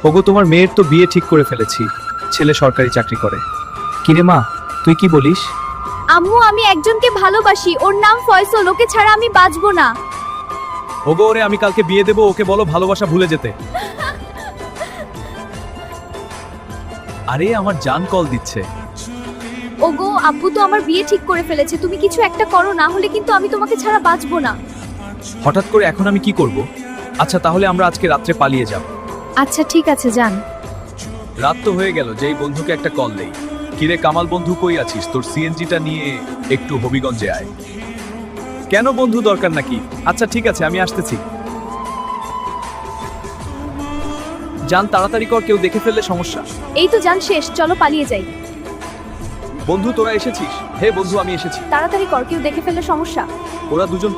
ওগো, তোমার মেয়ের তো বিয়ে ঠিক করে ফেলেছি, ছেলে সরকারি চাকরি করে। কিরে মা, তুই কি বলিস? আম্মু, আমি একজনকে ভালোবাসি, ওর নাম ফয়সল, ওকে ছাড়া আমি বাঁচবো না। ওগো, ওরে আমি কালকে বিয়ে দেবো, ওকে বলো ভালোবাসা ভুলে যেতে। আরে আমার জান কল দিচ্ছে। ওগো, আব্বু তো আমার বিয়ে ঠিক করে ফেলেছে, তুমি কিছু একটা করো, না হলে কিন্তু আমি তোমাকে ছাড়া বাঁচবো না। হঠাৎ করে এখন আমি কি করব? আচ্ছা তাহলে আমরা আজকে রাত্রে পালিয়ে যাব। আচ্ছা ঠিক আছে, যান। রাত তো হয়ে গেল, যেই বন্ধুকে একটা কল দেই। কিরে কামাল বন্ধু, কই আছিস? তোর সিএনজিটা নিয়ে একটু হবিগঞ্জে আয়। কেন বন্ধু, দরকার নাকি? আচ্ছা ঠিক আছে, আমি আসতেছি। জান তাড়াতাড়ি কর, কেউ দেখে ফেললে সমস্যা। এই তো যান শেষ, চলো পালিয়ে যাই। বন্ধু তোরা এসেছিস? হে বন্ধু, আমি এসেছি। তাড়াতাড়ি কর, কেউ দেখে ফেললে সমস্যা। ওরা দুজন